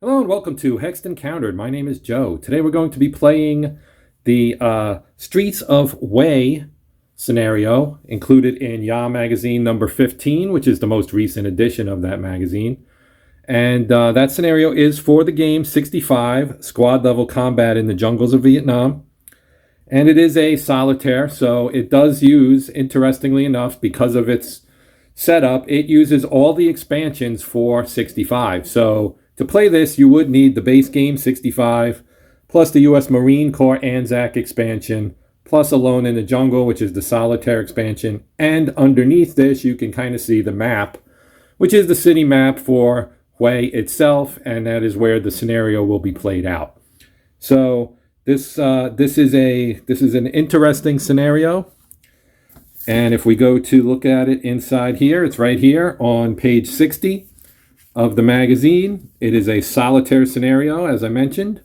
Hello and welcome to Hexed Encountered. My name is Joe. Today we're going to be playing the Streets of Hue scenario included in Yaah magazine number 15, which is the most recent edition of that magazine. And that scenario is for the game 65, squad level combat in the jungles of Vietnam. And it is a solitaire, so it does use, interestingly enough, because of its setup, it uses all the expansions for 65. So to play this, you would need the base game 65, plus the U.S. Marine Corps ANZAC expansion, plus Alone in the Jungle, which is the solitaire expansion. And underneath this, you can kind of see the map, which is the city map for Hue itself, and that is where the scenario will be played out. So this is an interesting scenario. And if we go to look at it inside here, it's right here on page 60 of the magazine. It is a solitaire scenario, as I mentioned.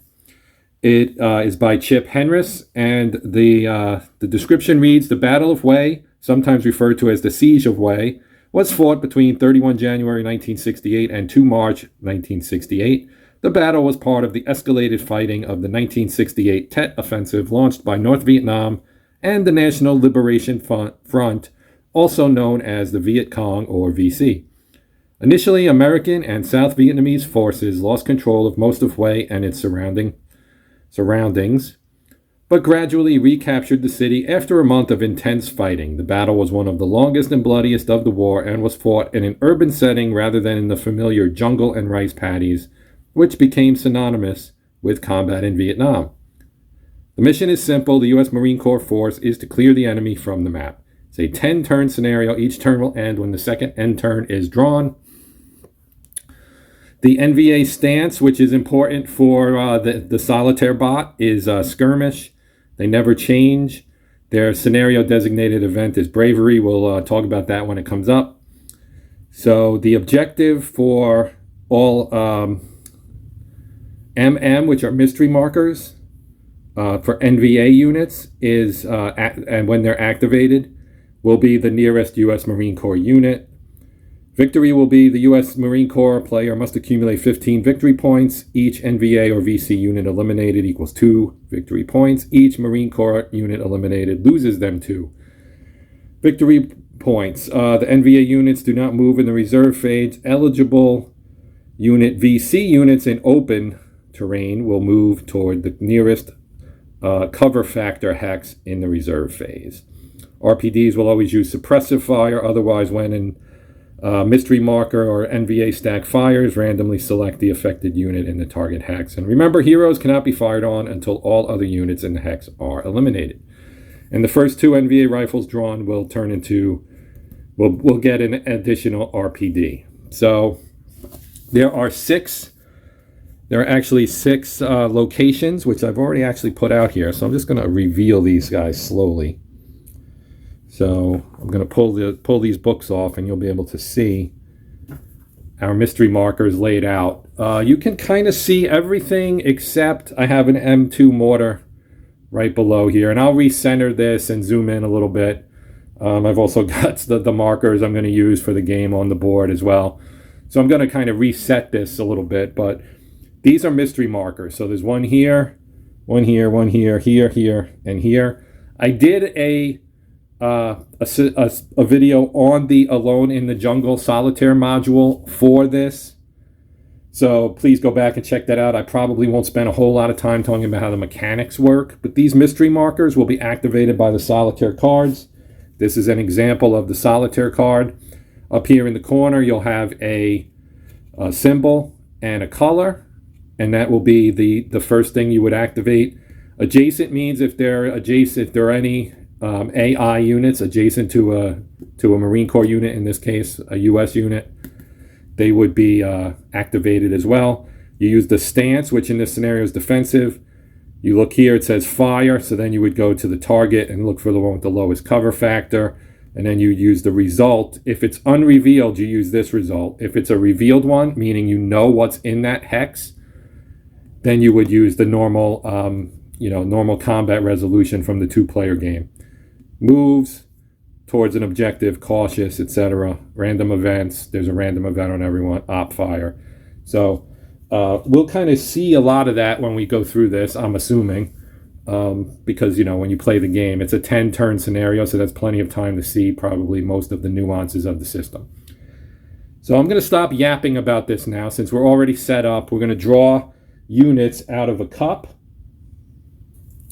It is by Chip Henriss, and the description reads, "The Battle of Hue, sometimes referred to as the Siege of Hue, was fought between 31 January 1968 and 2 March 1968. The battle was part of the escalated fighting of the 1968 Tet Offensive launched by North Vietnam and the National Liberation Front, also known as the Viet Cong or VC. Initially, American and South Vietnamese forces lost control of most of Hue and its surroundings, but gradually recaptured the city after a month of intense fighting. The battle was one of the longest and bloodiest of the war and was fought in an urban setting rather than in the familiar jungle and rice paddies, which became synonymous with combat in Vietnam. The mission is simple. The U.S. Marine Corps force is to clear the enemy from the map. It's a 10-turn scenario. Each turn will end when the second end turn is drawn. The NVA stance, which is important for the solitaire bot, is skirmish. They never change. Their scenario designated event is bravery. We'll talk about that when it comes up. So the objective for all MM, which are mystery markers, for NVA units is, and when they're activated, will be the nearest U.S. Marine Corps unit. Victory will be the U.S. Marine Corps player must accumulate 15 victory points. Each NVA or VC unit eliminated equals 2 victory points. Each Marine Corps unit eliminated loses them 2 victory points. The NVA units do not move in the reserve phase. Eligible unit VC units in open terrain will move toward the nearest cover factor hex in the reserve phase. RPDs will always use suppressive fire. Otherwise, when in mystery marker or NVA stack fires, randomly select the affected unit in the target hex. And remember, heroes cannot be fired on until all other units in the hex are eliminated. And the first 2 NVA rifles drawn will turn into, will get an additional RPD. So there are actually 6 locations, which I've already actually put out here. So I'm just going to reveal these guys slowly. So I'm going to pull these books off, and you'll be able to see our mystery markers laid out. You can kind of see everything except I have an M2 mortar right below here, and I'll recenter this and zoom in a little bit. I've also got the markers I'm going to use for the game on the board as well. So I'm going to kind of reset this a little bit, but these are mystery markers. So there's one here, one here, one here, here, and here. I did a video on the Alone in the Jungle solitaire module for this. So please go back and check that out. I probably won't spend a whole lot of time talking about how the mechanics work, but these mystery markers will be activated by the solitaire cards. This is an example of the solitaire card. Up here in the corner, you'll have a symbol and a color, and that will be the first thing you would activate. Adjacent means if there are any AI units adjacent to a Marine Corps unit, in this case a U.S. unit, they would be activated as well. You use the stance, which in this scenario is defensive. You look here, it says fire, so then you would go to the target and look for the one with the lowest cover factor, and then you use the result. If it's unrevealed, you use this result. If it's a revealed one, meaning you know what's in that hex, then you would use the normal normal combat resolution from the 2-player game. Moves towards an objective, cautious, etc. Random events. There's a random event on everyone. Op fire. So we'll kind of see a lot of that when we go through this, I'm assuming. Because, you know, when you play the game, it's a 10-turn scenario, so that's plenty of time to see probably most of the nuances of the system. So I'm going to stop yapping about this now. Since we're already set up, we're going to draw units out of a cup.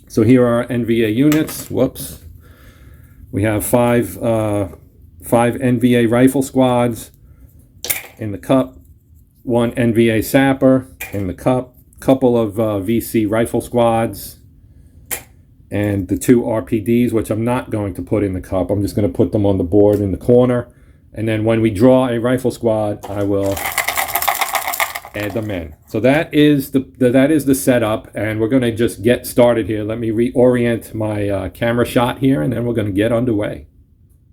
So here are our NVA units. Whoops. We have five NVA rifle squads in the cup, one NVA sapper in the cup, couple of VC rifle squads, and the 2 RPDs, which I'm not going to put in the cup. I'm just going to put them on the board in the corner. And then when we draw a rifle squad, I will add them in. So that is the setup, and we're going to just get started here. Let me reorient my camera shot here, and then we're going to get underway.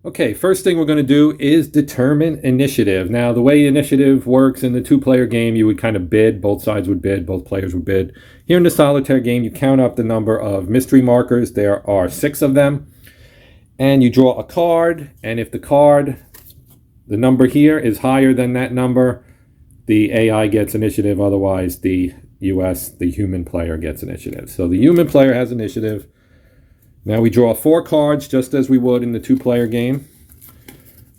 Okay, first thing we're going to do is determine initiative. Now, the way initiative works in the 2-player game, you would kind of bid. Both sides would bid. Both players would bid. Here in the solitaire game, you count up the number of mystery markers. There are 6 of them. And you draw a card. And if the number here is higher than that number, the AI gets initiative. Otherwise, the human player gets initiative. So the human player has initiative. Now we draw 4 cards just as we would in the 2-player game.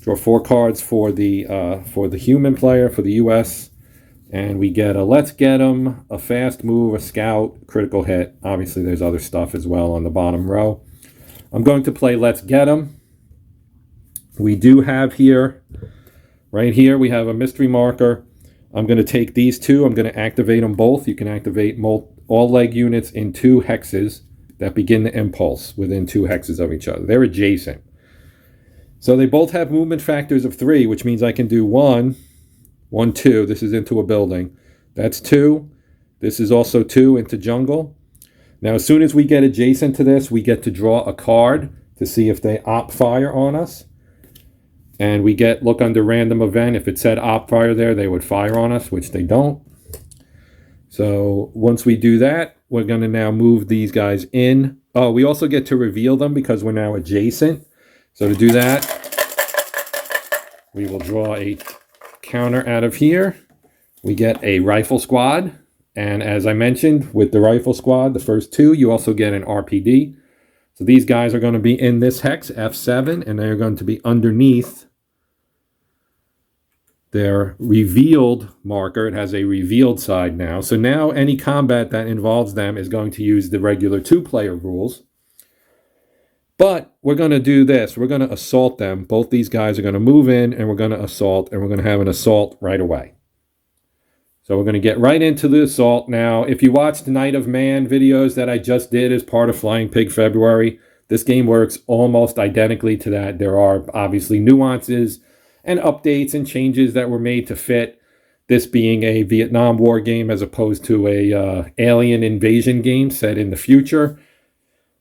Draw 4 cards for the human player, for the US. And we get a let's get 'em, a fast move, a scout, critical hit. Obviously there's other stuff as well on the bottom row. I'm going to play let's get 'em. We do have here, right here, we have a mystery marker. I'm going to take these 2. I'm going to activate them both. You can activate all leg units in 2 hexes that begin the impulse within 2 hexes of each other. They're adjacent. So they both have movement factors of 3, which means I can do 1, 1, 2. This is into a building. That's 2. This is also 2 into jungle. Now, as soon as we get adjacent to this, we get to draw a card to see if they op fire on us. And we look under random event. If it said op fire there, they would fire on us, which they don't. So once we do that, we're going to now move these guys in. Oh, we also get to reveal them because we're now adjacent. So to do that, we will draw a counter out of here. We get a rifle squad. And as I mentioned, with the rifle squad, the first 2, you also get an RPD. So these guys are going to be in this hex, F7, and they're going to be underneath their revealed marker. It has a revealed side now. So now any combat that involves them is going to use the regular 2-player rules. But we're going to do this. We're going to assault them. Both these guys are going to move in, and we're going to assault, and we're going to have an assault right away. So we're going to get right into the assault now. If you watched Night of Man videos that I just did as part of Flying Pig February, this game works almost identically to that. There are obviously nuances and updates and changes that were made to fit this being a Vietnam War game as opposed to a alien invasion game set in the future.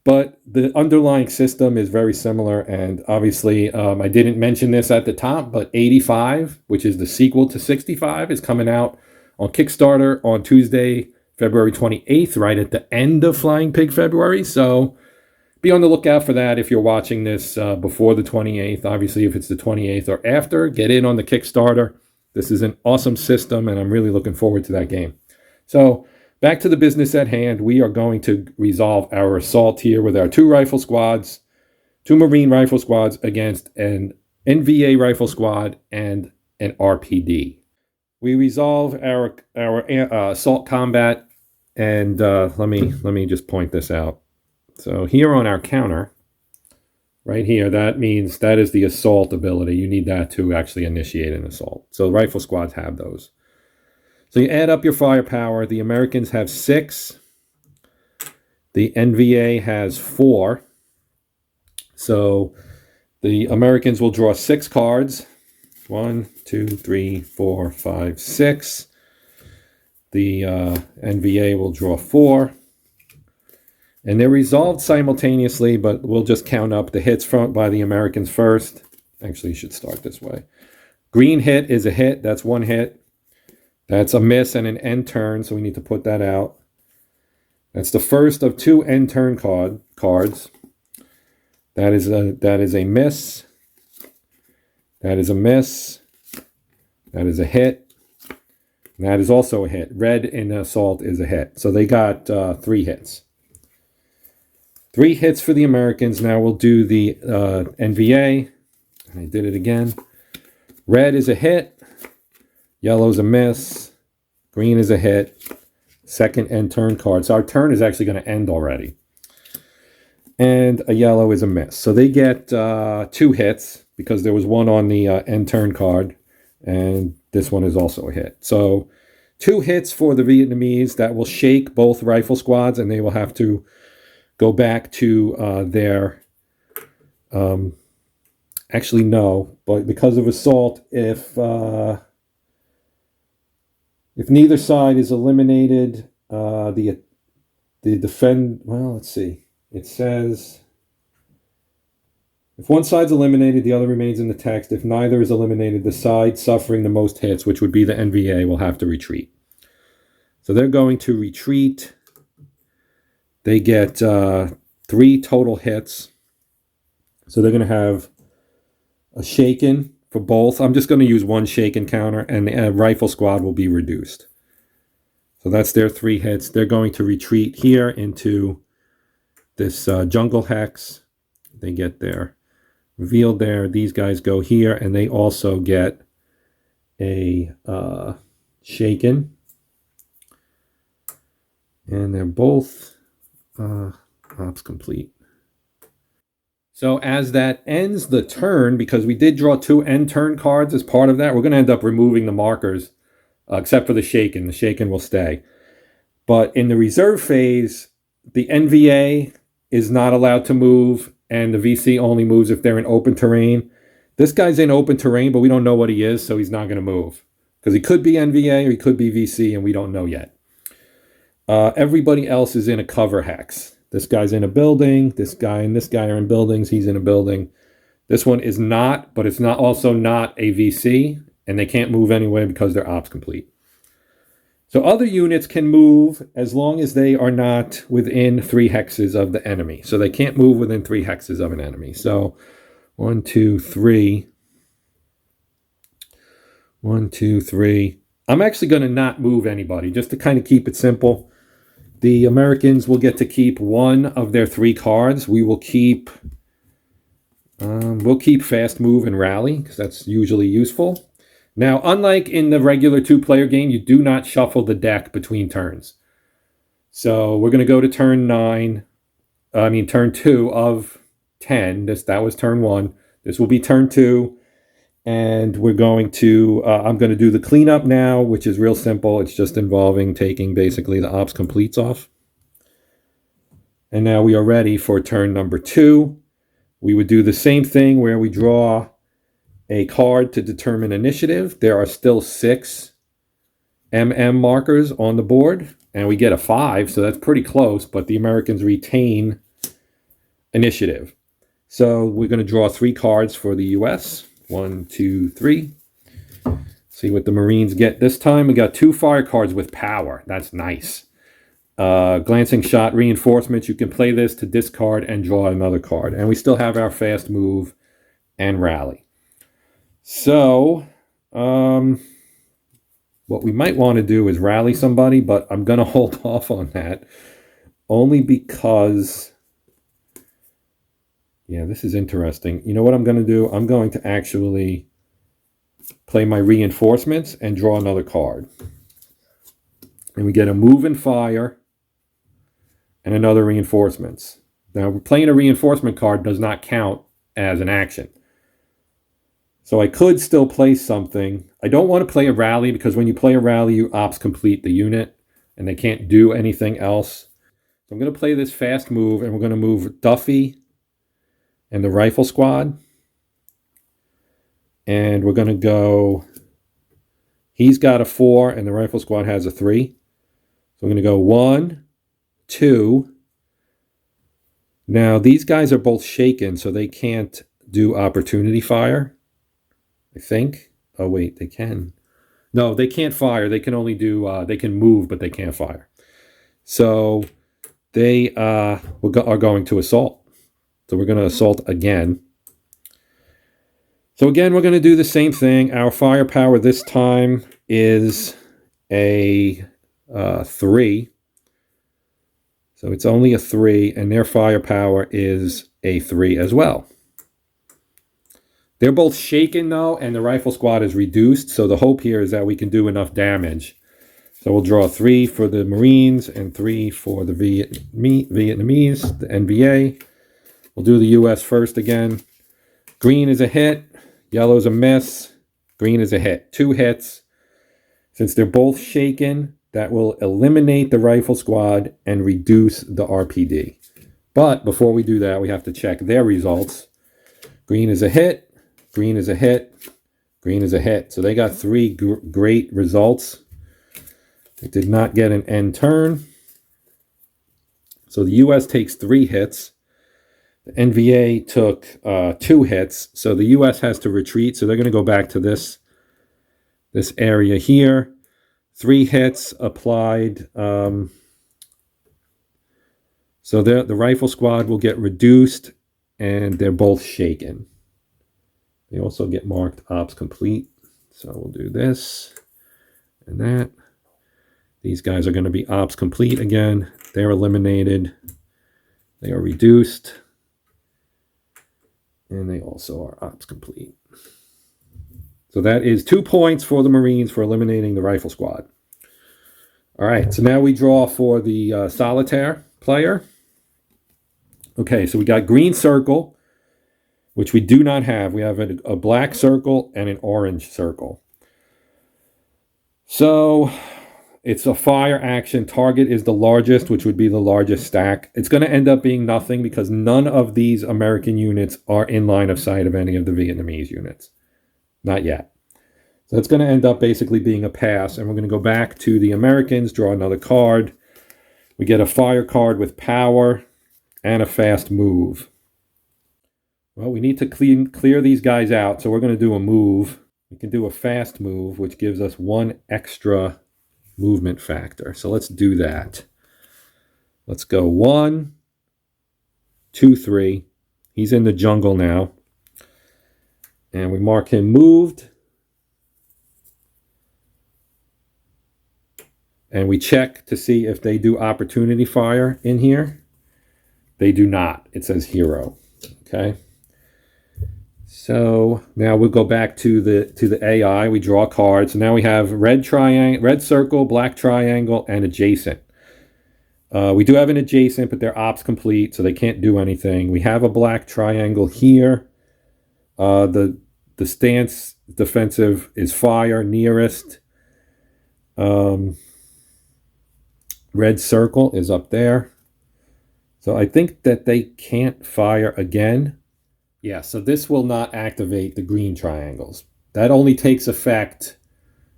But the underlying system is very similar, and obviously I didn't mention this at the top, but 85, which is the sequel to 65, is coming out on Kickstarter on Tuesday, February 28th, right at the end of Flying Pig February. So be on the lookout for that if you're watching this before the 28th. Obviously, if it's the 28th or after, get in on the Kickstarter. This is an awesome system, and I'm really looking forward to that game. So back to the business at hand. We are going to resolve our assault here with our 2 rifle squads, 2 Marine rifle squads against an NVA rifle squad and an RPD. We resolve our assault combat, and let me just point this out. So here on our counter, right here, that means that is the assault ability. You need that to actually initiate an assault. So rifle squads have those. So you add up your firepower. The Americans have 6. The NVA has 4. So the Americans will draw 6 cards. 1, 2, 3, 4, 5, 6. The NVA will draw 4. And they're resolved simultaneously, but we'll just count up the hits by the Americans first. Actually, you should start this way. Green hit is a hit. That's 1 hit. That's a miss and an end turn, so we need to put that out. That's the first of 2 end turn cards. That is a miss. That is a miss. That is a hit. And that is also a hit. Red in assault is a hit. So they got 3 hits. 3 hits for the Americans. Now we'll do the NVA. I did it again. Red is a hit. Yellow's a miss. Green is a hit. Second end turn card. So our turn is actually going to end already. And a yellow is a miss. So they get 2 hits because there was one on the end turn card. And this one is also a hit. So 2 hits for the Vietnamese. That will shake both rifle squads, and they will have to go back to their... actually, no. But because of assault, if neither side is eliminated, the defend... Well, let's see. It says... If one side's eliminated, the other remains in the text. If neither is eliminated, the side suffering the most hits, which would be the NVA, will have to retreat. So they're going to retreat. They get 3 total hits. So they're going to have a shaken for both. I'm just going to use 1 shaken counter, and the rifle squad will be reduced. So that's their 3 hits. They're going to retreat here into this jungle hex. They get their revealed there. These guys go here, and they also get a shaken. And they're both ops complete. So as that ends the turn, because we did draw 2 end turn cards as part of that, we're going to end up removing the markers, except for the shaken. The shaken will stay. But in the reserve phase, the NVA is not allowed to move, and the VC only moves if they're in open terrain. This guy's in open terrain, but we don't know what he is, so he's not going to move. Because he could be NVA or he could be VC, and we don't know yet. Everybody else is in a cover hex. This guy's in a building. This guy and this guy are in buildings. He's in a building. This one is not, but it's not also not a VC, and they can't move anyway because they're ops complete. So other units can move as long as they are not within 3 hexes of the enemy. So they can't move within 3 hexes of an enemy. So 1, 2, 3. 1, 2, 3. I'm actually going to not move anybody just to kind of keep it simple. The Americans will get to keep 1 of their 3 cards. We will keep fast move and rally because that's usually useful. Now, unlike in the regular 2-player game, you do not shuffle the deck between turns. So we're going to go to turn 2 of 10. That was turn 1. This will be turn 2. And we're going to, I'm going to do the cleanup now, which is real simple. It's just involving taking basically the ops completes off. And now we are ready for turn number 2. We would do the same thing where we draw a card to determine initiative. There are still 6 markers on the board, and we get a 5, so that's pretty close, but the Americans retain initiative. So we're going to draw 3 cards for the U.S. 1, 2, 3. See what the Marines get this time. We got 2 fire cards with power. That's nice. Glancing shot reinforcements. You can play this to discard and draw another card. And we still have our fast move and rally. So, what we might want to do is rally somebody, but I'm going to hold off on that. Only because, yeah, this is interesting. You know what I'm going to do? I'm going to actually play my reinforcements and draw another card. And we get a move and fire and another reinforcements. Now, playing a reinforcement card does not count as an action. So I could still play something. I don't want to play a rally because when you play a rally, you ops complete the unit and they can't do anything else. So I'm going to play this fast move, and we're going to move Duffy and the rifle squad. And we're going to go, he's got a 4 and the rifle squad has a 3. So we're going to go 1, 2. Now these guys are both shaken, so they can't do opportunity fire. I think. Oh, wait, they can. No, they can't fire. They can only do, they can move, but they can't fire. So they are going to assault. So we're going to assault again. So again, we're going to do the same thing. Our firepower this time is a 3. So it's only a 3, and their firepower is a 3 as well. They're both shaken, though, and the rifle squad is reduced, so the hope here is that we can do enough damage. So we'll draw 3 for the Marines and 3 for the Vietnamese, the NVA. We'll do the U.S. first again. Green is a hit. Yellow is a miss. Green is a hit. 2 hits. Since they're both shaken, that will eliminate the rifle squad and reduce the RPD. But before we do that, we have to check their results. Green is a hit. Green is a hit. Green is a hit. So they got 3 great results. They did not get an end turn. So the U.S. takes 3 hits. The NVA took 2 hits. So the U.S. has to retreat. So they're going to go back to this area here. 3 hits applied. So the rifle squad will get reduced, and they're both shaken. They also get marked ops complete. So we'll do this and that. These guys are going to be ops complete again. They're eliminated. They are reduced. And they also are ops complete. So that is 2 points for the Marines for eliminating the rifle squad. All right, so now we draw for the solitaire player. Okay, so we got green circle, which we do not have. We have a black circle and an orange circle. So it's a fire action. Target is the largest, which would be the largest stack. It's going to end up being nothing because none of these American units are in line of sight of any of the Vietnamese units. Not yet. So it's going to end up basically being a pass. And we're going to go back to the Americans, draw another card. We get a fire card with power and a fast move. Well, we need to clear these guys out. So we're going to do a move. We can do a fast move, which gives us 1 extra movement factor. So let's do that. Let's go 1, 2, 3. He's in the jungle now. And we mark him moved. And we check to see if they do opportunity fire in here. They do not. It says hero. Okay. So now we'll go back to the AI. We draw cards. So now we have red circle, black triangle, and adjacent. We do have an adjacent, but they're ops complete, so they can't do anything. We have a black triangle here. The stance defensive is fire, nearest. Red circle is up there. So I think that they can't fire again. Yeah, so this will not activate the green triangles. That only takes effect.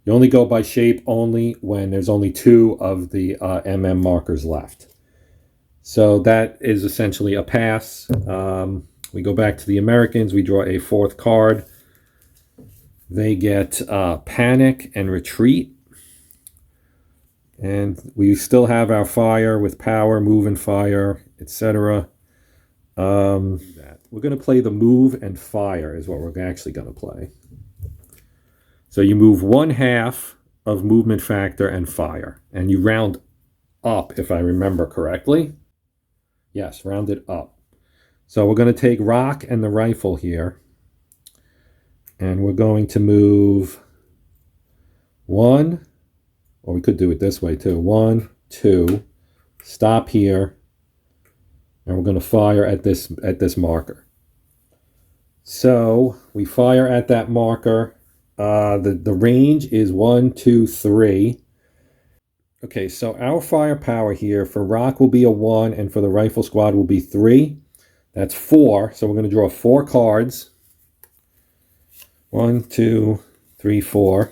You only go by shape only when there's only 2 of the MM markers left. So that is essentially a pass. We go back to the Americans. We draw a 4th card. They get panic and retreat. And we still have our fire with power, move and fire, etc. We're going to play the move and fire is what we're actually going to play. So you move 1/2 of movement factor and fire. And you round up, if I remember correctly. Yes, round it up. So we're going to take rock and the rifle here. And we're going to move 1. Or we could do it this way too. 1, 2. Stop here. And we're going to fire at this marker. So we fire at that marker. The range is 1, 2, 3. Okay, so our firepower here for rock will be a 1, and for the rifle squad will be 3. That's 4. So we're going to draw 4 cards. 1, 2, 3, 4.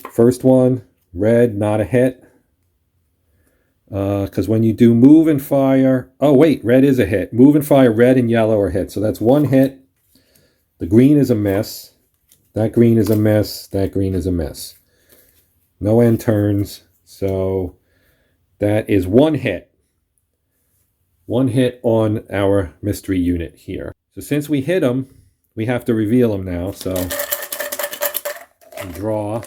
First one, red, not a hit. Because when you do move and fire... Oh, wait, red is a hit. Move and fire, red and yellow are hit. So that's 1 hit. The green is a miss. That green is a miss. That green is a miss. No end turns. So that is 1 hit. 1 hit on our mystery unit here. So since we hit him, we have to reveal him now. So draw.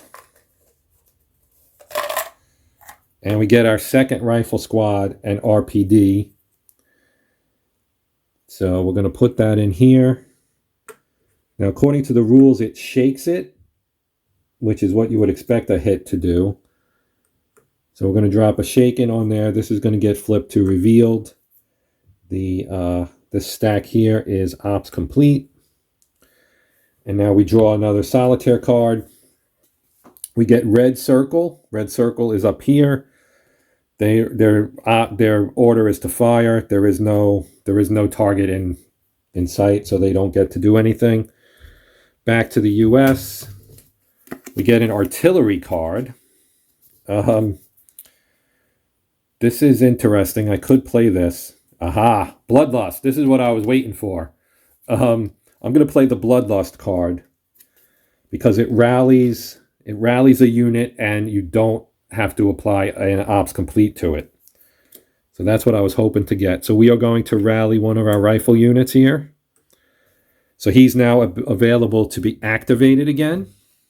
And we get our second rifle squad and RPD. So we're going to put that in here. Now, according to the rules, it shakes it, which is what you would expect a hit to do. So we're going to drop a shaken on there. This is going to get flipped to revealed. This stack here is ops complete. And now we draw another solitaire card. We get red circle. Red circle is up here. Their order is to fire. There is no target in sight, so they don't get to do anything. Back to the US. We get an artillery card. This is interesting. I could play this. Aha! Bloodlust. This is what I was waiting for. I'm going to play the Bloodlust card because it rallies a unit and you don't have to apply an ops complete to it. So that's what I was hoping to get. So we are going to rally one of our rifle units here. So he's now available to be activated again.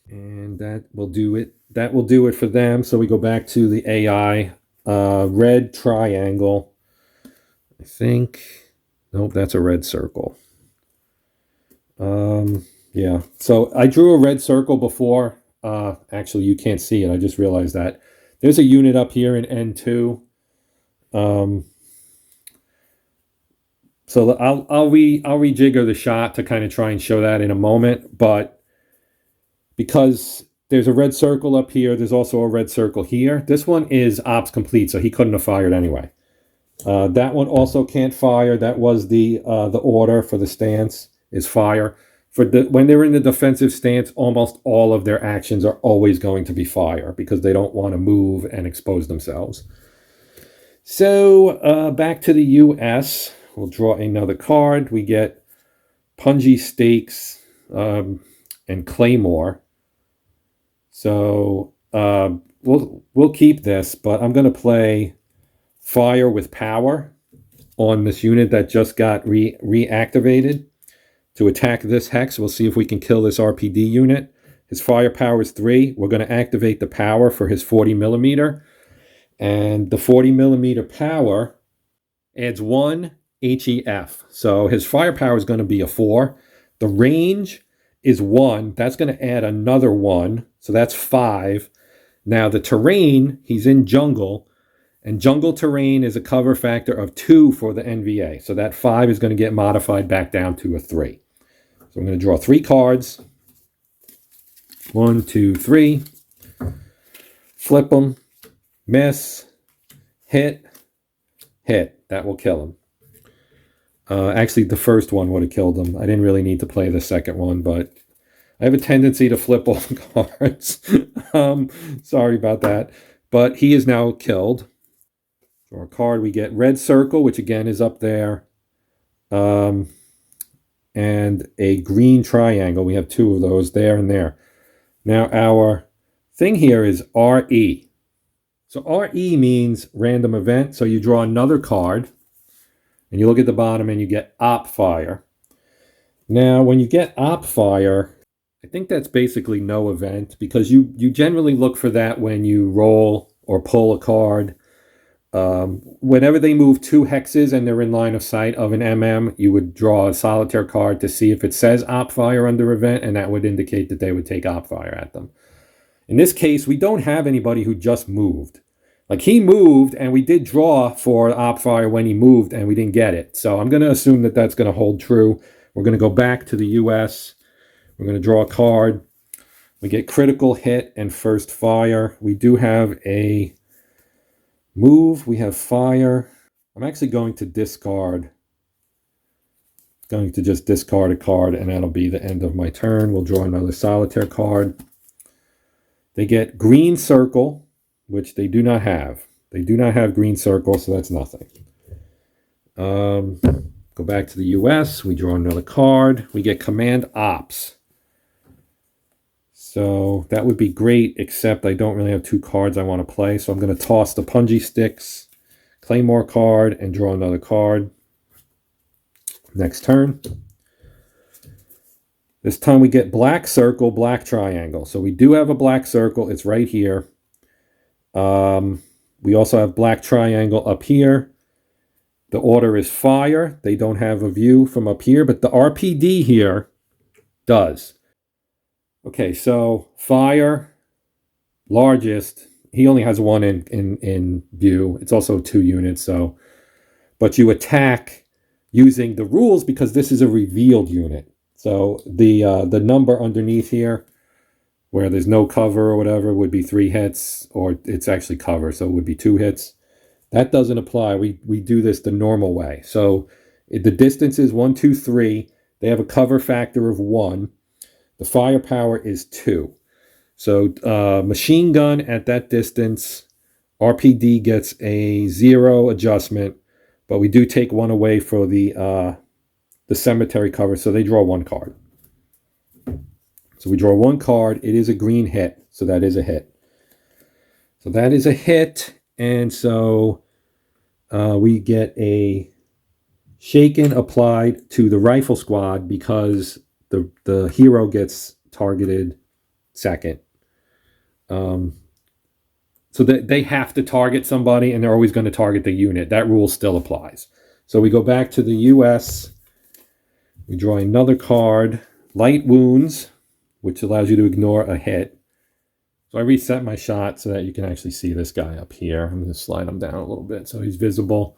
And that will do it. That will do it for them. So we go back to the AI. Red triangle. I think. Nope, that's a red circle. Yeah. So I drew a red circle before. Actually, you can't see it. I just realized that. There's a unit up here in N2. So I'll rejigger the shot to kind of try and show that in a moment. But because there's a red circle up here, there's also a red circle here. This one is ops complete, so he couldn't have fired anyway. That one also can't fire. That was the order for the stance is fire. When they're in the defensive stance, almost all of their actions are always going to be fire because they don't want to move and expose themselves. So back to the US. We'll draw another card. We get Punji Stakes and Claymore. So we'll keep this, but I'm going to play Fire with Power on this unit that just got reactivated to attack this hex. We'll see if we can kill this RPD unit. His firepower is 3. We're going to activate the power for his 40 millimeter. And the 40 millimeter power adds 1 HEF. So his firepower is going to be a 4. The range is 1. That's going to add another 1. So that's 5. Now the terrain, he's in jungle. And jungle terrain is a cover factor of 2 for the NVA. So that 5 is going to get modified back down to a 3. So I'm going to draw 3 cards. 1, 2, 3. Flip them. Miss. Hit. Hit. That will kill him. Actually, the first one would have killed him. I didn't really need to play the second one, but I have a tendency to flip all the cards. Sorry about that. But he is now killed. Draw a card. We get red circle, which again is up there. And a green triangle. We have 2 of those there and there. Now our thing here is RE. So RE means random event. So you draw another card. And you look at the bottom and you get op fire. Now when you get op fire, I think that's basically no event because you generally look for that when you roll or pull a card. Whenever they move 2 hexes and they're in line of sight of an MM, you would draw a solitaire card to see if it says op fire under event, and that would indicate that they would take op fire at them. In this case, we don't have anybody who just moved. Like he moved and we did draw for op fire when he moved and we didn't get it. So I'm going to assume that that's going to hold true. We're going to go back to the US. We're going to draw a card. We get critical hit and first fire. We do have a move. We have fire. I'm actually going to discard. Going to just discard a card and that'll be the end of my turn. We'll draw another solitaire card. They get green circle, which they do not have. They do not have green circle, so that's nothing. Go back to the US. We draw another card. We get command ops. So that would be great, except I don't really have 2 cards I want to play. So I'm going to toss the Punji Sticks, Claymore card, and draw another card. Next turn. This time we get black circle, black triangle. So we do have a black circle. It's right here. We also have black triangle up here. The order is fire. They don't have a view from up here, but the RPD here does. Okay, so fire, largest. He only has one in view. It's also 2 units, so. But you attack using the rules because this is a revealed unit. So the number underneath here, where there's no cover or whatever, would be 3 hits, or it's actually cover, so it would be 2 hits. That doesn't apply. We do this the normal way. So the distance is 1, 2, 3. They have a cover factor of 1. The firepower is 2. So machine gun at that distance, RPD gets a 0 adjustment, but we do take 1 away for the cemetery cover, so they draw 1 card. So we draw 1 card. It is a green hit, so that is a hit. So that is a hit, and so we get a shaken applied to the rifle squad because the hero gets targeted second. So they have to target somebody, and they're always going to target the unit. That rule still applies. So we go back to the US. We draw another card, light wounds, which allows you to ignore a hit. So I reset my shot so that you can actually see this guy up here. I'm going to slide him down a little bit so he's visible.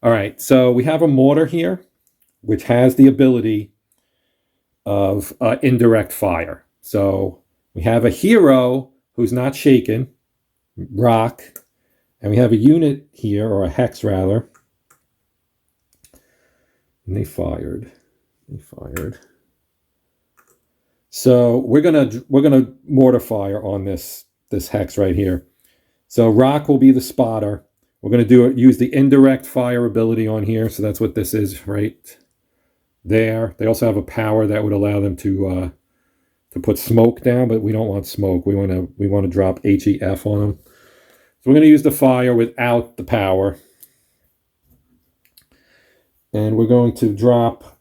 All right, so we have a mortar here, which has the ability of indirect fire. So we have a hero who's not shaken, rock, and we have a unit here, or a hex rather, and they fired. So we're gonna mortar fire on this hex right here. So rock will be the spotter. We're gonna use the indirect fire ability on here. So that's what this is right there. They also have a power that would allow them to put smoke down, but we don't want smoke. We want to drop HEF on them. So we're going to use the fire without the power, and we're going to drop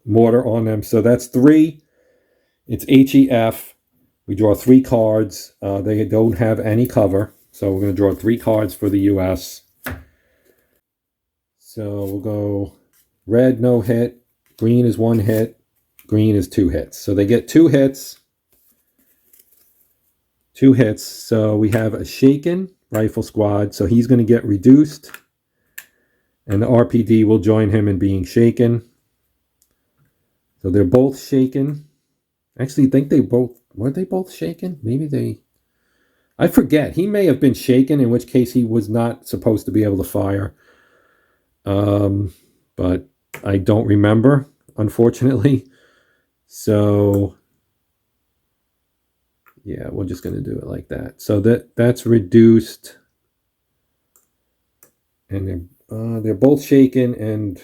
mortar on them. So that's 3. It's HEF. We draw 3 cards. They don't have any cover, so we're going to draw 3 cards for the US. So we'll go red, no hit. Green is 1 hit. Green is 2 hits. So they get 2 hits. 2 hits. So we have a shaken rifle squad. So he's going to get reduced. And the RPD will join him in being shaken. So they're both shaken. Actually, I think were they both shaken? Maybe they... I forget. He may have been shaken, in which case he was not supposed to be able to fire. But I don't remember, unfortunately. So, yeah, we're just going to do it like that. So that's reduced. And they're both shaken. And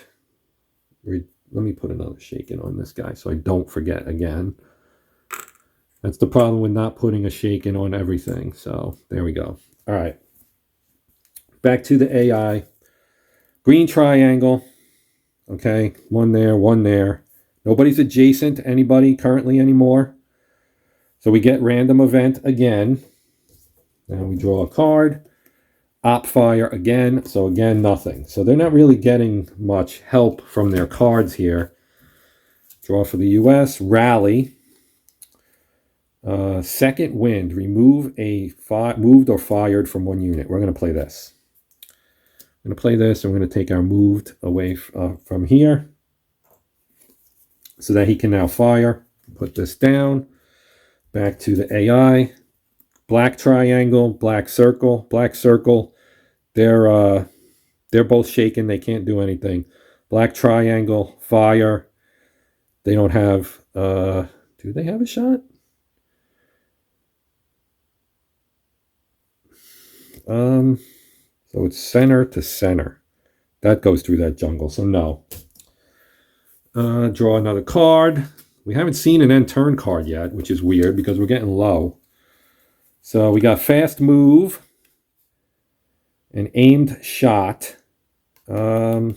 let me put another shaken on this guy so I don't forget again. That's the problem with not putting a shaken on everything. So there we go. All right. Back to the AI. Green triangle. Okay, 1 there, 1 there. Nobody's adjacent to anybody currently anymore. So we get random event again. Now we draw a card. Op fire again. So again, nothing. So they're not really getting much help from their cards here. Draw for the US. Rally. Second wind. Remove a moved or fired from 1 unit. We're going to play this. I'm going to play this, and we're going to take our moved away from here so that he can now fire. Put this down. Back to the AI. Black triangle, black circle. Black circle. They're both shaken. They can't do anything. Black triangle, fire. They don't have... do they have a shot? So it's center to center. That goes through that jungle, so no. Draw another card. We haven't seen an end turn card yet, which is weird because we're getting low. So we got fast move, an aimed shot. Yeah,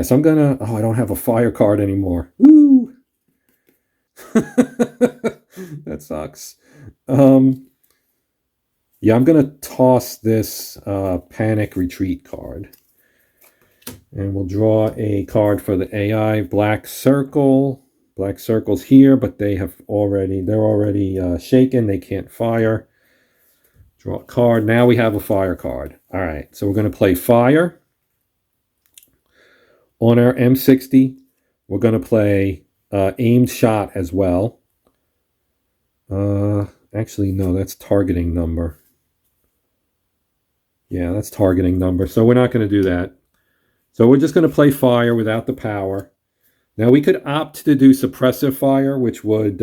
so I'm gonna... Oh, I don't have a fire card anymore. Woo! That sucks. Yeah, I'm going to toss this Panic Retreat card. And we'll draw a card for the AI. Black Circle. Black Circle's here, but they're already shaken. They can't fire. Draw a card. Now we have a fire card. All right, so we're going to play fire. On our M60, we're going to play aimed shot as well. Actually, no, that's targeting number. Yeah, that's targeting number. So we're not going to do that. So we're just going to play fire without the power. Now we could opt to do suppressive fire, which would,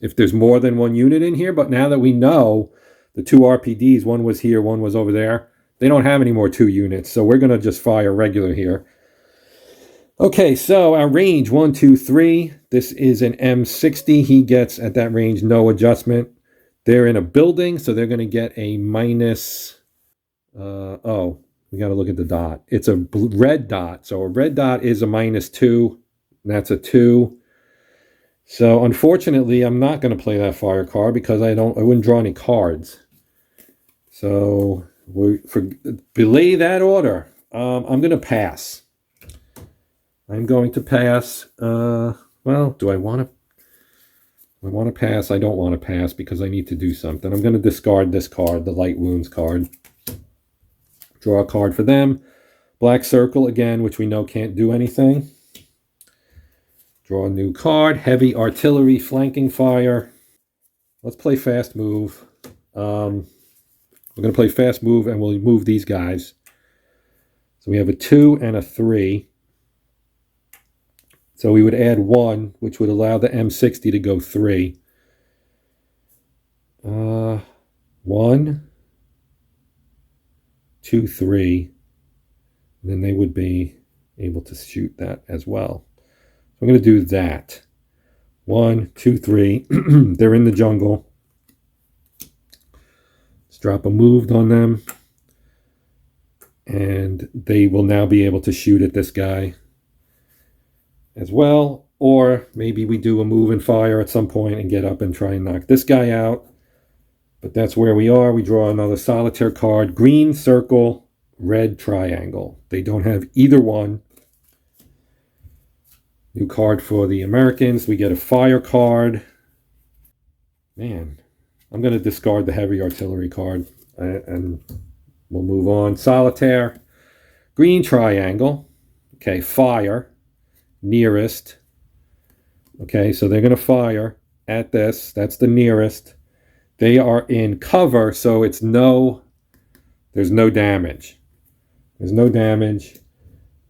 if there's more than one unit in here. But now that we know the two RPDs, one was here, one was over there, they don't have any more 2 units. So we're going to just fire regular here. Okay, so our range, 1, 2, 3. This is an M60. He gets, at that range, no adjustment. They're in a building, so they're going to get a minus... oh, we got to look at the dot. It's a red dot. So a red dot is a -2. And that's a 2. So unfortunately, I'm not going to play that fire card because I wouldn't draw any cards. So belay that order. I'm going to pass. I'm going to pass. Well, do I want to pass? I don't want to pass because I need to do something. I'm going to discard this card, the Light Wounds card. Draw a card for them. Black Circle again, which we know can't do anything. Draw a new card. Heavy Artillery, Flanking Fire. Let's play Fast Move. We're going to play Fast Move and we'll move these guys. So we have a 2 and a 3. So we would add 1, which would allow the M60 to go 3. 1, 2, 3. And then they would be able to shoot that as well. So I'm going to do that. 1, 2, 3. They're in the jungle. Let's drop a moved on them. And they will now be able to shoot at this guy as well. Or maybe we do a move and fire at some point and get up and try and knock this guy out. But that's where we are. We draw another solitaire card. Green circle, red triangle. They don't have either one. New card for the Americans. We get a fire card. Man, I'm going to discard the heavy artillery card. And we'll move on. Solitaire. Green triangle. Okay, fire. Nearest. Okay, so they're going to fire at this. That's the nearest. They are in cover, so there's no damage. There's no damage.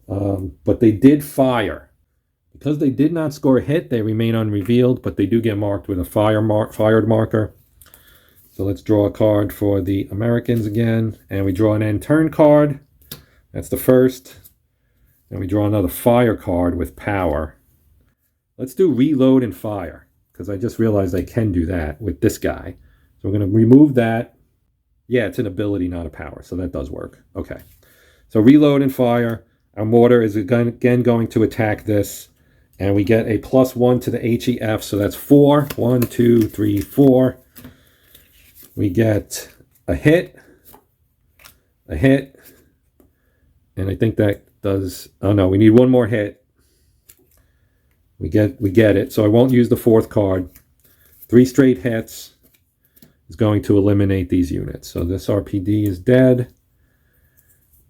But they did fire. Because they did not score a hit, they remain unrevealed, but they do get marked with a fired marker. So let's draw a card for the Americans again. And we draw an end turn card. That's the first. And we draw another fire card with power. Let's do reload and fire, because I just realized I can do that with this guy. So we're going to remove that. Yeah, it's an ability, not a power, so that does work. Okay. So reload and fire. Our mortar is again going to attack this. And we get a +1 to the HEF, so that's 4. 1, 2, 3, 4. We get a hit, and I think that does. Oh no, we need one more hit. We get it. So I won't use the 4th card. 3 straight hits is going to eliminate these units. So this RPD is dead,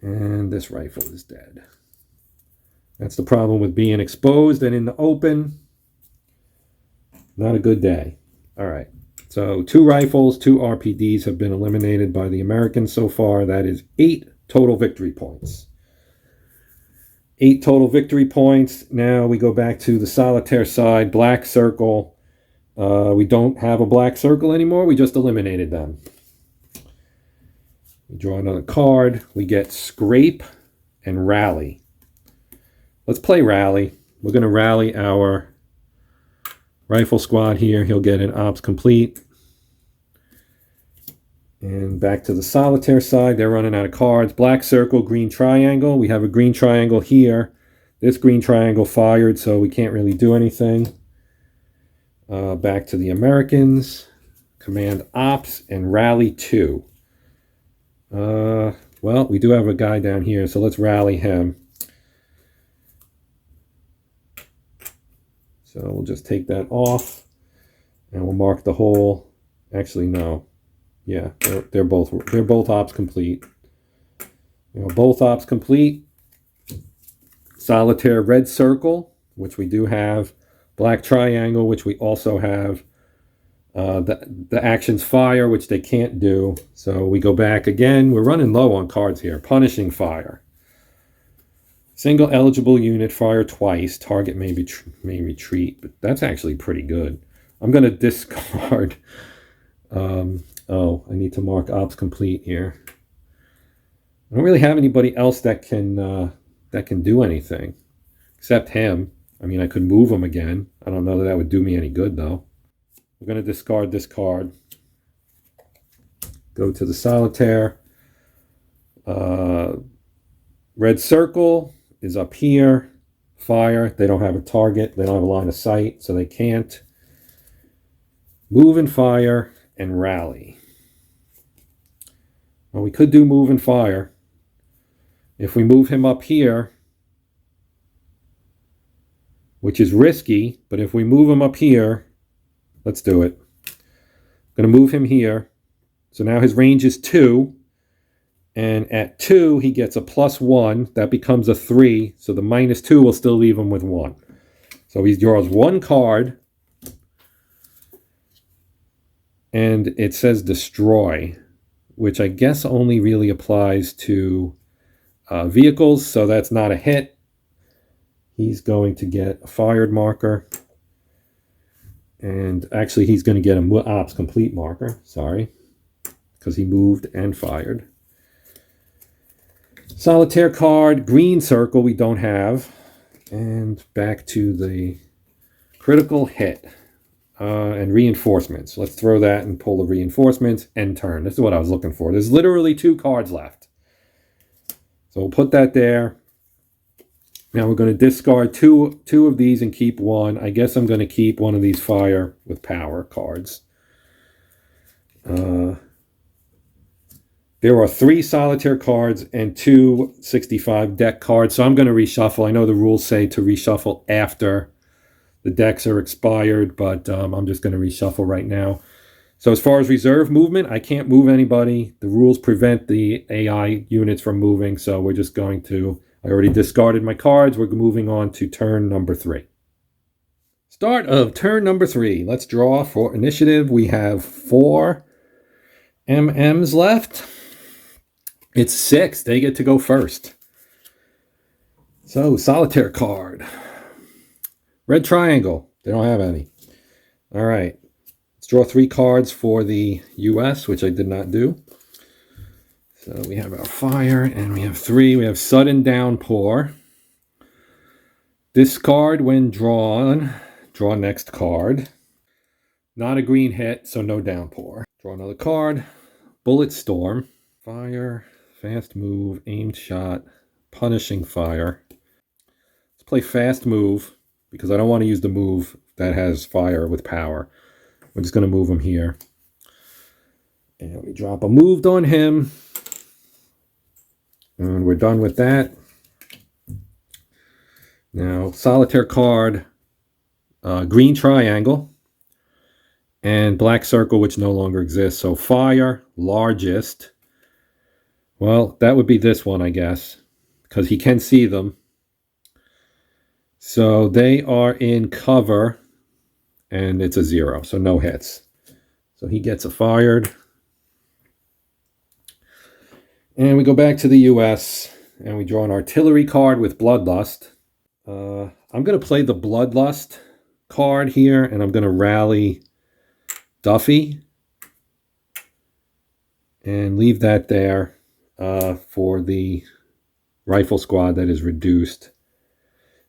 and this rifle is dead. That's the problem with being exposed and in the open. Not a good day. All right. So 2 rifles, 2 RPDs have been eliminated by the Americans so far. That is 8 total victory points. 8 total victory points. Now we go back to the solitaire side. Black circle. We don't have a black circle anymore. We just eliminated them. We draw another card. We get scrape and rally. Let's play rally. We're going to rally our rifle squad here. He'll get an ops complete. And back to the solitaire side. They're running out of cards. Black circle, green triangle. We have a green triangle here. This green triangle fired, so we can't really do anything. Back to the Americans. Command Ops and rally 2. Well, we do have a guy down here, so let's rally him. So we'll just take that off, and we'll mark the hole. Actually, no. Yeah, they're both ops complete. Both ops complete. Solitaire red circle, which we do have. Black triangle, which we also have. The actions fire, which they can't do. So we go back again. We're running low on cards here. Punishing fire. Single eligible unit, fire twice. Target may retreat, but that's actually pretty good. I'm going to discard. Oh, I need to mark ops complete here. I don't really have anybody else that can do anything except him. I mean, I could move him again. I don't know that would do me any good though. We're going to discard this card. Go to the solitaire. Red circle is up here. Fire. They don't have a target. They don't have a line of sight, so they can't. Move and fire and rally. Well, we could do move and fire. If we move him up here, which is risky, but if we move him up here, let's do it. I'm going to move him here. So now his range is 2. And at 2, he gets a +1. That becomes a 3. So the -2 will still leave him with 1. So he draws 1 card. And it says destroy, which I guess only really applies to vehicles. So that's not a hit. He's going to get a fired marker. And actually, he's going to get a ops complete marker. Sorry. Because he moved and fired. Solitaire card, green circle we don't have. And back to the critical hit and reinforcements. Let's throw that and pull the reinforcements and turn. This is what I was looking for. There's literally 2 cards left. So we'll put that there. Now we're going to discard two of these and keep 1. I guess I'm going to keep one of these fire with power cards. There are 3 solitaire cards and 2 65 deck cards, so I'm going to reshuffle. I know the rules say to reshuffle after the decks are expired, but I'm just going to reshuffle right now. So as far as reserve movement, I can't move anybody. The rules prevent the AI units from moving, so we're just going to... I already discarded my cards. We're moving on to turn number 3. Start of turn number 3. Let's draw for initiative. We have 4 MMs left. It's 6. They get to go first. So, solitaire card. Red triangle. They don't have any. All right. Let's draw 3 cards for the US, which I did not do. So we have our fire, and we have 3. We have sudden downpour. Discard when drawn. Draw next card. Not a green hit, so no downpour. Draw another card. Bullet storm. Fire. Fast move. Aimed shot. Punishing fire. Let's play fast move, because I don't want to use the move that has fire with power. We're just going to move him here. And we drop a moved on him. And we're done with that. Now, solitaire card, green triangle, and black circle, which no longer exists. So fire, largest. Well, that would be this one, I guess, because he can see them. So they are in cover, and it's a 0, so no hits. So he gets a fired. And we go back to the US, and we draw an artillery card with Bloodlust. I'm going to play the Bloodlust card here, and I'm going to rally Duffy. And leave that there for the rifle squad that is reduced.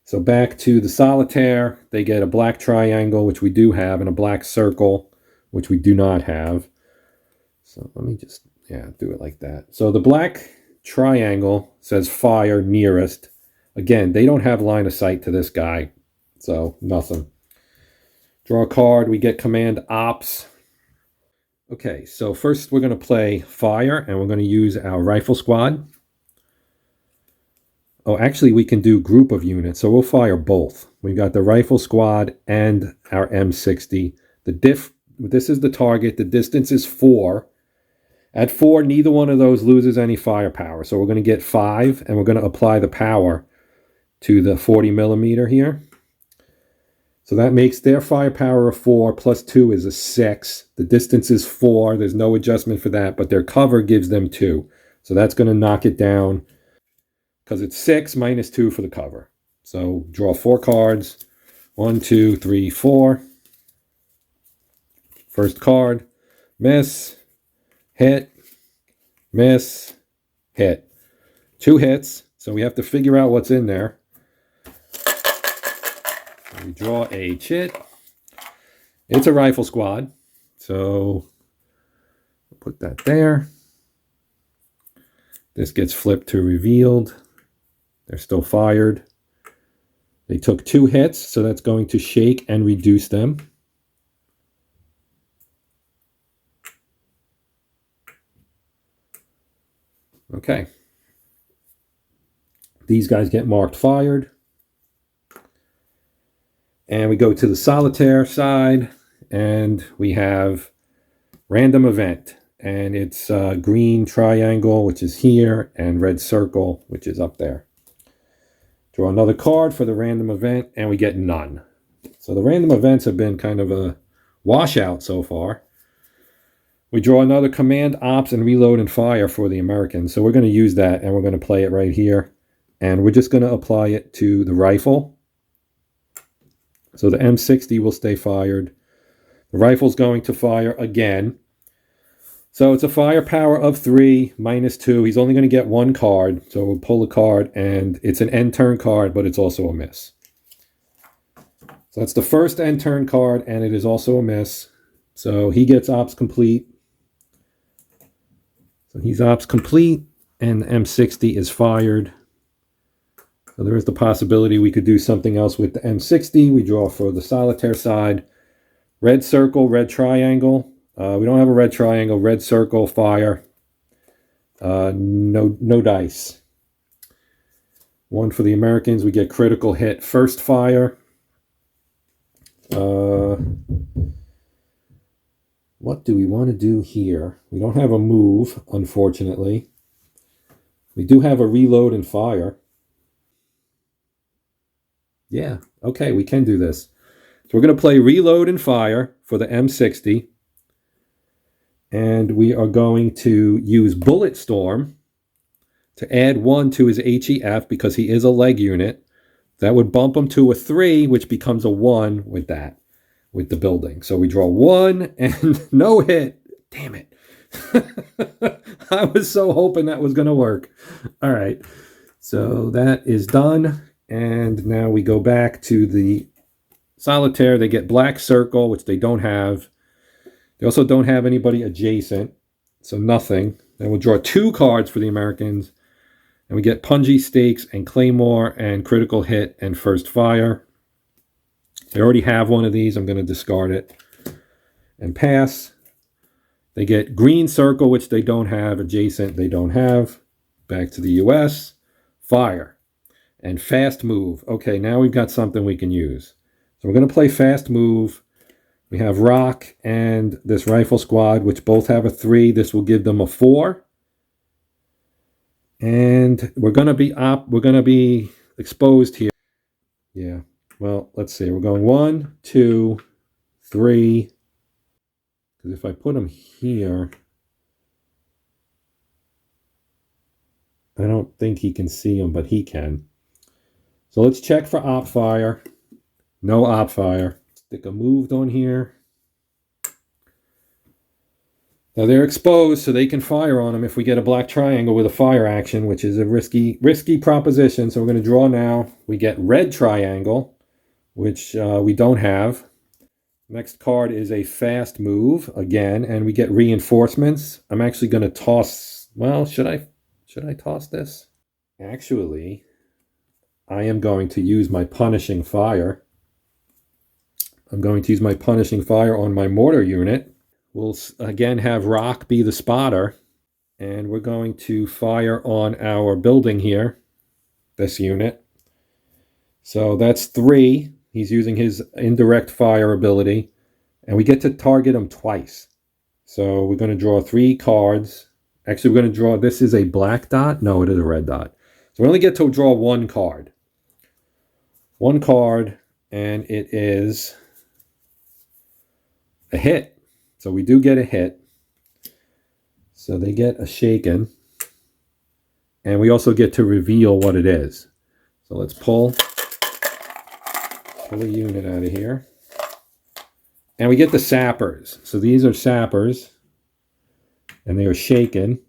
So back to the solitaire. They get a black triangle, which we do have, and a black circle, which we do not have. So let me just... yeah, do it like that. So the black triangle says fire nearest. Again, they don't have line of sight to this guy. So nothing. Draw a card. We get command ops. Okay, so first we're going to play fire, and we're going to use our rifle squad. Oh, actually, we can do group of units, so we'll fire both. We've got the rifle squad and our M60. This is the target. The distance is 4. At 4, neither one of those loses any firepower. So we're going to get 5, and we're going to apply the power to the 40 millimeter here. So that makes their firepower a 4, plus 2 is a 6. The distance is 4. There's no adjustment for that, but their cover gives them 2. So that's going to knock it down, because it's 6 minus 2 for the cover. So draw 4 cards. 1, 2, 3, 4. First card, miss, hit, miss, hit. 2 hits, so we have to figure out what's in there. We draw a chit. It's a rifle squad, so put that there. This gets flipped to revealed. They're still fired. They took 2 hits, so that's going to shake and reduce them. Okay. These guys get marked fired. And we go to the solitaire side, and we have random event. And it's green triangle, which is here, and red circle, which is up there. Draw another card for the random event, and we get none. So the random events have been kind of a washout so far. We draw another command, ops, and reload and fire for the Americans. So we're going to use that, and we're going to play it right here. And we're just going to apply it to the rifle. So the M60 will stay fired. The rifle's going to fire again. So it's a firepower of 3 minus 2. He's only going to get 1 card. So we'll pull a card, and it's an end turn card, but it's also a miss. So that's the first end turn card, and it is also a miss. So he gets ops complete. So he's ops complete, and the M60 is fired. So there is the possibility we could do something else with the M60. We draw for the solitaire side. Red circle, red triangle. We don't have a red triangle. Red circle, fire. No dice. 1 for the Americans. We get critical hit. First fire. What do we want to do here? We don't have a move, unfortunately. We do have a reload and fire. Yeah, okay, we can do this. So we're going to play reload and fire for the M60. And we are going to use Bullet Storm to add 1 to his HEF because he is a leg unit. That would bump him to a 3, which becomes a 1 with that, with the building. So we draw 1 and no hit. Damn it. I was so hoping that was going to work. All right, so that is done. And now we go back to the solitaire. They get black circle, which they don't have. They also don't have anybody adjacent, so nothing. Then we'll draw 2 cards for the Americans. And we get Punji Stakes and Claymore and critical hit and first fire. They already have one of these. I'm going to discard it and pass. They get green circle, which they don't have. Adjacent, they don't have. Back to the US. Fire. And fast move. Okay, now we've got something we can use. So we're going to play fast move. We have rock and this rifle squad, which both have a 3. This will give them a 4. And we're going to be exposed here. Yeah. Well, let's see. We're going 1, 2, 3. Because if I put them here, I don't think he can see them, but he can. So let's check for op fire. No op fire. Stick a moved on here. Now they're exposed, so they can fire on them if we get a black triangle with a fire action, which is a risky proposition. So we're going to draw now. We get red triangle, which we don't have. Next card is a fast move again, and we get reinforcements. I'm actually going to toss. Well, should I toss this? Actually, I am going to use my punishing fire. I'm going to use my punishing fire on my mortar unit. We'll again have Rock be the spotter. And we're going to fire on our building here, this unit. So that's 3. He's using his indirect fire ability. And we get to target him twice. So we're going to draw 3 cards. Actually, we're going to draw, this is a black dot? No, it is a red dot. So we only get to draw 1 card. 1 card, and it is a hit. So we do get a hit. So they get a shaken. And we also get to reveal what it is. So let's pull a unit out of here. And we get the sappers. So these are sappers. And they are shaken.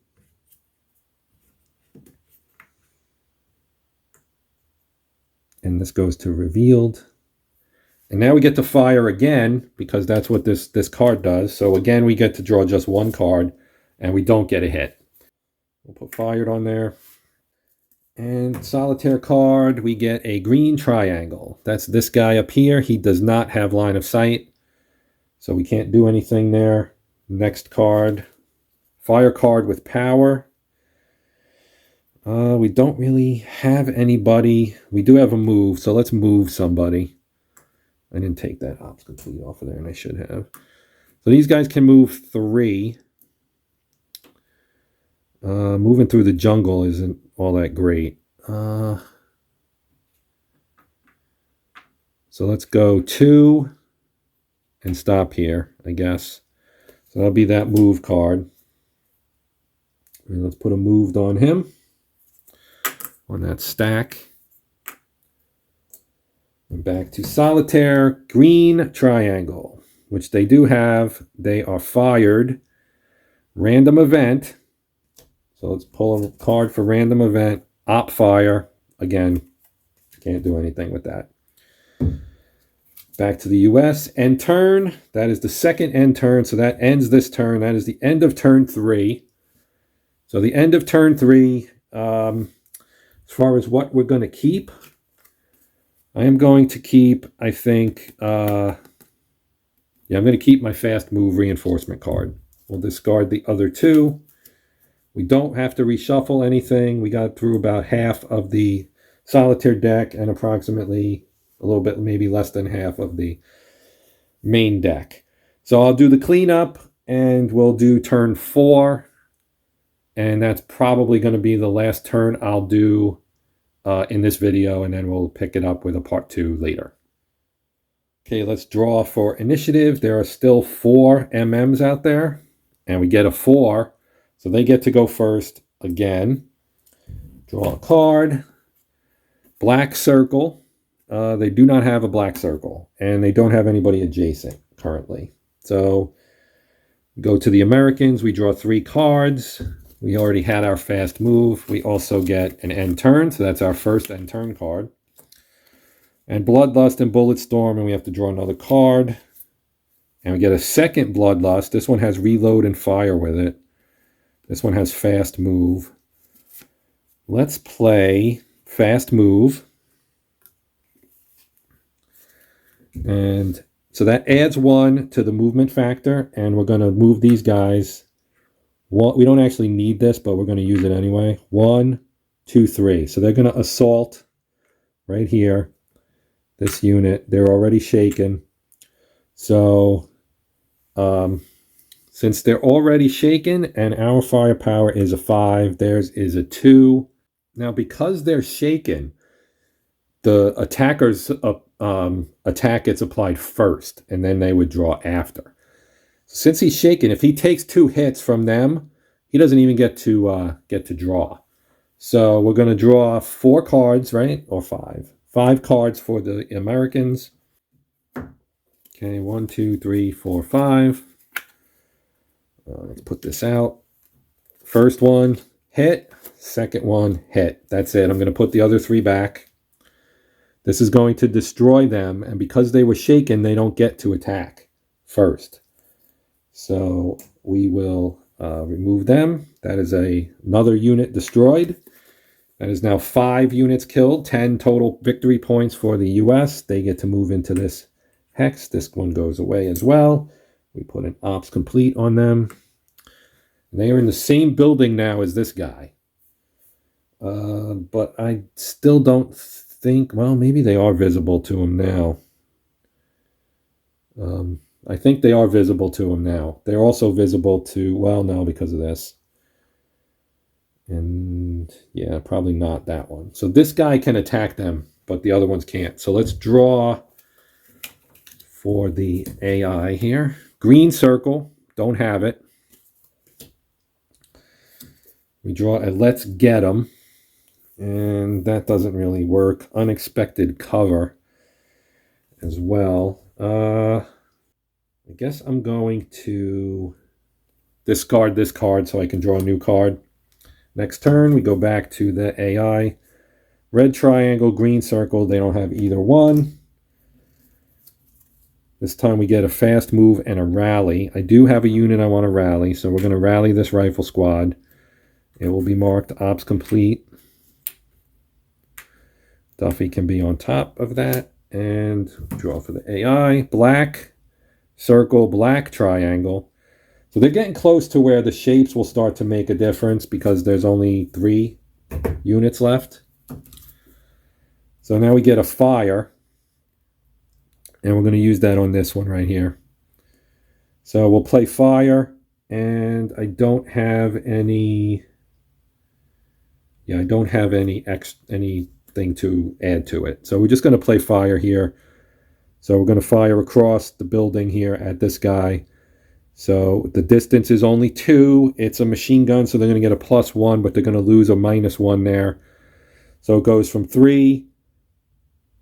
And this goes to revealed. And now we get to fire again, because that's what this card does. So again, we get to draw just 1 card, and we don't get a hit. We'll put fired on there. And solitaire card, we get a green triangle. That's this guy up here. He does not have line of sight, so we can't do anything there. Next card, fire card with power. We don't really have anybody. We do have a move, so let's move somebody. I didn't take that ops complete off of there, and I should have. So these guys can move 3. Moving through the jungle isn't all that great. So let's go 2 and stop here, I guess. So that'll be that move card. And let's put a moved on him, on that stack. And back to solitaire, green triangle, which they do have. They are fired. Random event. So let's pull a card for random event. Op fire. Again, can't do anything with that. Back to the US. End turn. That is the second end turn. So that ends this turn. That is the end of turn 3. So the end of turn 3, as far as what we're going to keep, I am going to keep, I think, I'm going to keep my fast move reinforcement card. We'll discard the other 2. We don't have to reshuffle anything. We got through about half of the solitaire deck and approximately a little bit, maybe less than half of the main deck. So I'll do the cleanup, and we'll do turn 4. And that's probably going to be the last turn I'll do in this video, and then we'll pick it up with a part 2 later. Okay, let's draw for initiative. There are still 4 MMs out there, and we get a 4. So they get to go first again. Draw a card. Black circle. They do not have a black circle, and they don't have anybody adjacent currently. So go to the Americans. We draw 3 cards. We already had our fast move. We also get an end turn, so that's our first end turn card. And Bloodlust and Bulletstorm, and we have to draw another card. And we get a second Bloodlust. This one has reload and fire with it. This one has fast move. Let's play fast move. And so that adds 1 to the movement factor, and we're going to move these guys. We don't actually need this, but we're going to use it anyway. 1, 2, 3. So they're going to assault right here. This unit. They're already shaken. So since they're already shaken and our firepower is a 5, theirs is a 2. Now, because they're shaken, the attacker's attack gets applied first, and then they would draw after. Since he's shaken, if he takes 2 hits from them, he doesn't even get to draw. So we're going to draw 4 cards, right? Or 5. 5 cards for the Americans. Okay, 1, 2, 3, 4, 5. Let's put this out. First one, hit. Second one, hit. That's it. I'm going to put the other 3 back. This is going to destroy them, and because they were shaken, they don't get to attack first. So we will remove them. That is another unit destroyed. That is now 5 units killed, 10 total victory points for the US. They get to move into this hex. This one goes away as well. We put an ops complete on them. They are in the same building now as this guy. But I still don't think, well, maybe they are visible to him now. I think they are visible to him now. They're also visible to, well, no, because of this. And yeah, probably not that one. So this guy can attack them, but the other ones can't. So let's draw for the AI here. Green circle, don't have it. We draw a let's get them, and that doesn't really work. Unexpected cover as well. I guess I'm going to discard this card so I can draw a new card. Next turn, we go back to the AI. Red triangle, green circle, they don't have either one. This time we get a fast move and a rally. I do have a unit I want to rally, so we're going to rally this rifle squad. It will be marked ops complete. Duffy can be on top of that. And draw for the AI. Black circle, black triangle. So they're getting close to where the shapes will start to make a difference because there's only 3 units left. So now we get a fire. And we're going to use that on this one right here. So we'll play fire. And I don't have any... Yeah, I don't have anything to add to it. So we're just going to play fire here. So we're going to fire across the building here at this guy. So the distance is only 2. It's a machine gun, so they're going to get a +1, but they're going to lose a -1 there. So it goes from 3.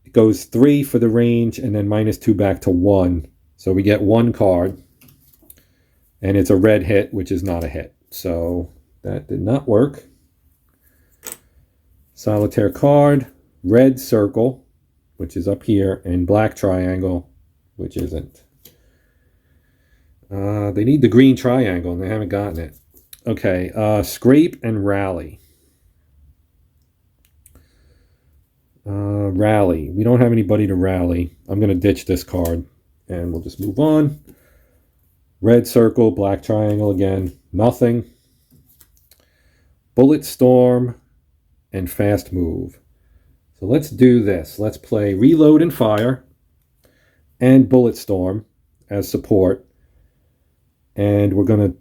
It goes 3 for the range, and then -2 back to 1. So we get 1 card. And it's a red hit, which is not a hit. So that did not work. Solitaire card, red circle, which is up here, and black triangle, which isn't. They need the green triangle, and they haven't gotten it. Okay, scrape and rally. Rally. We don't have anybody to rally. I'm going to ditch this card, and we'll just move on. Red circle, black triangle again. Nothing. Bullet storm and fast move. So let's do this. Let's play reload and fire and bullet storm as support. And we're going to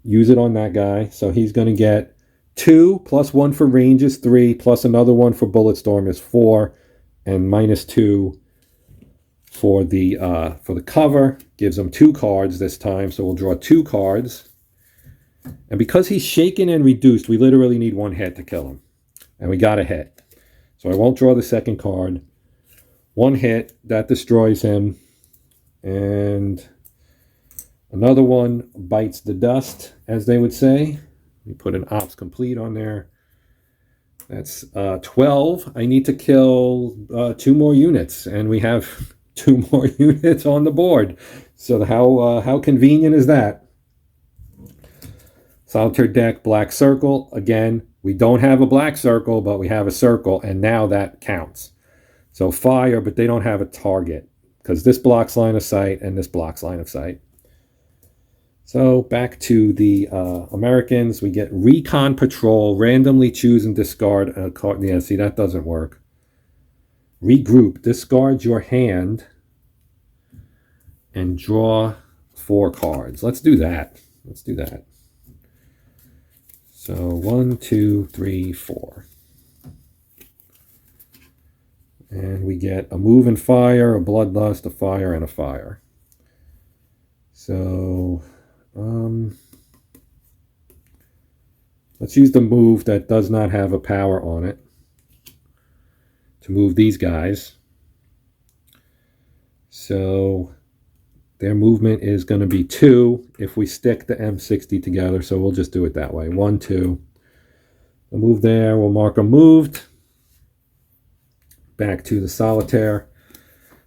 use it on that guy. So he's going to get 2 plus 1 for range is 3 plus another 1 for bullet storm is 4 and -2 for the cover. Gives him 2 cards this time. So we'll draw 2 cards. And because he's shaken and reduced, we literally need 1 hit to kill him. And we got a hit. So I won't draw the second card. 1 hit, that destroys him. And another one bites the dust, as they would say. We put an ops complete on there. That's 12. I need to kill 2 more units. And we have 2 more units on the board. So how convenient is that? Solitaire deck, black circle. Again, we don't have a black circle, but we have a circle, and now that counts. So fire, but they don't have a target, because this blocks line of sight, and this blocks line of sight. So back to the Americans, we get recon patrol, randomly choose and discard a card. Yeah, see, that doesn't work. Regroup, discard your hand, and draw 4 cards. Let's do that. Let's do that. So 1, 2, 3, 4. And we get a move and fire, a bloodlust, a fire, and a fire. So let's use the move that does not have a power on it to move these guys. So their movement is going to be 2 if we stick the M60 together. So we'll just do it that way. 1, 2. We'll move there. We'll mark them moved. Back to the solitaire.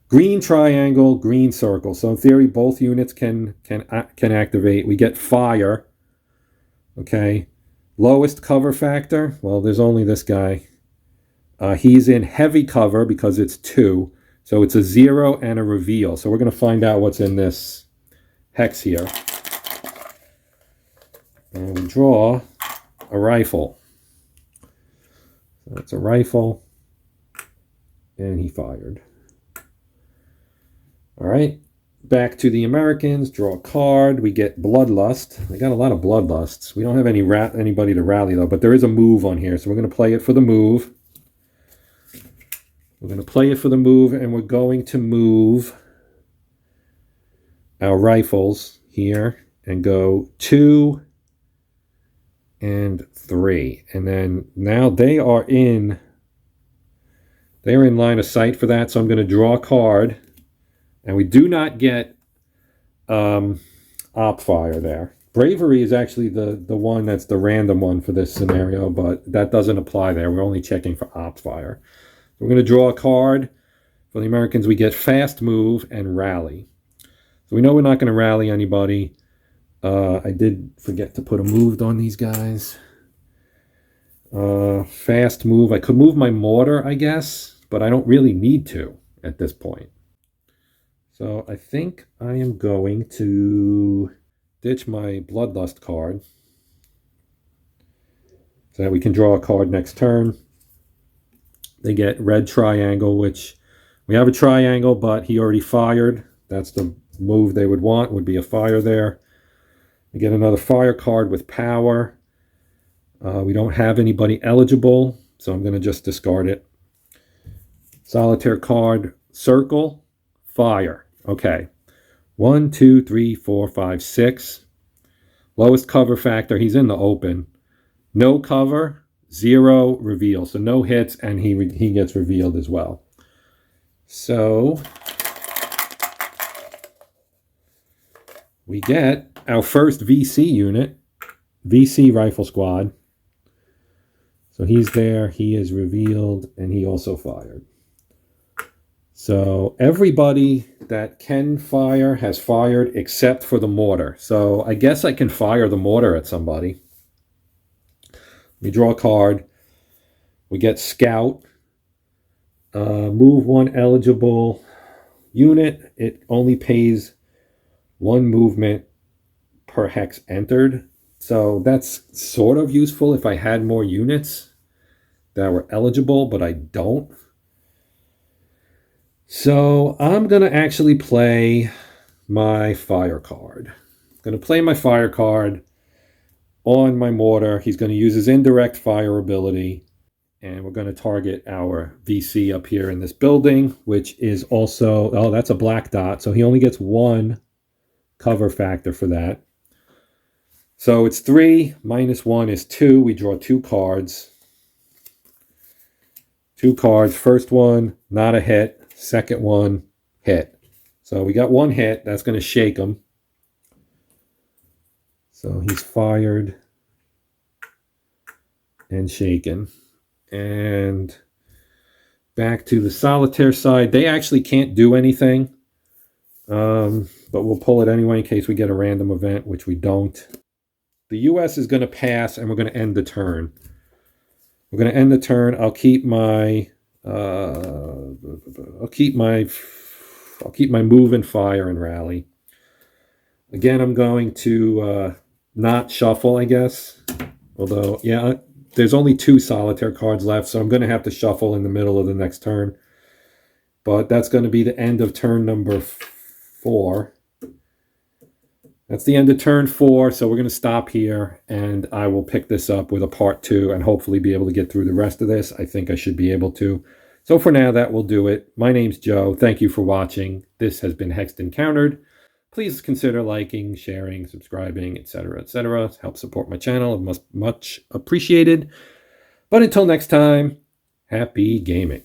Green triangle, green circle. So in theory, both units can activate. We get fire. Okay. Lowest cover factor. Well, there's only this guy. He's in heavy cover because it's 2. So it's a 0 and a reveal. So we're going to find out what's in this hex here. And we draw a rifle. So that's a rifle. And he fired. All right. Back to the Americans. Draw a card. We get Bloodlust. They got a lot of Bloodlusts. We don't have anybody to rally, though. But there is a move on here. So we're going to play it for the move. We're going to play it for the move. And we're going to move our rifles here and go 2 and 3. And then now they are in line of sight for that. So I'm going to draw a card. And we do not get op fire there. Bravery is actually the one that's the random one for this scenario, but that doesn't apply there. We're only checking for op fire. We're going to draw a card. For the Americans, we get fast move and rally. So we know we're not going to rally anybody. I did forget to put a move on these guys. Fast move. I could move my mortar, I guess, but I don't really need to at this point. So I think I am going to ditch my Bloodlust card so that we can draw a card next turn. They get red triangle, which we have a triangle, but he already fired. That's the move they would want, would be a fire there. We get another fire card with power. We don't have anybody eligible, so I'm going to just discard it. Solitaire card, circle, fire. Okay, 1, 2, 3, 4, 5, 6. Lowest cover factor, he's in the open. No cover, 0 reveal. So no hits, and he gets revealed as well. So we get our first VC unit, VC Rifle Squad. So he's there, he is revealed, and he also fired. So everybody that can fire has fired except for the mortar. So I guess I can fire the mortar at somebody. We draw a card. We get Scout. Move 1 eligible unit. It only pays 1 movement per hex entered. So that's sort of useful if I had more units that were eligible, but I don't. So I'm going to actually play my fire card. I'm going to play my fire card on my mortar. He's going to use his indirect fire ability. And we're going to target our VC up here in this building, which is also, oh, that's a black dot. So he only gets 1 cover factor for that. So it's 3 minus 1 is 2. We draw 2 cards. 2 cards. First one, not a hit. Second one, hit. So we got 1 hit. That's going to shake him. So he's fired and shaken. And back to the solitaire side. They actually can't do anything. But we'll pull it anyway in case we get a random event, which we don't. The US is going to pass, and we're going to end the turn. We're going to end the turn. I'll keep my move and fire and rally. Again, I'm going to not shuffle, I guess. Although, yeah, there's only 2 solitaire cards left, so I'm going to have to shuffle in the middle of the next turn. But that's going to be the end of turn number 4. That's the end of turn 4, so we're going to stop here, and I will pick this up with a part 2 and hopefully be able to get through the rest of this. I think I should be able to. So for now, that will do it. My name's Joe. Thank you for watching. This has been Hexed Encountered. Please consider liking, sharing, subscribing, etc., etc. Help support my channel. Much appreciated. But until next time, happy gaming.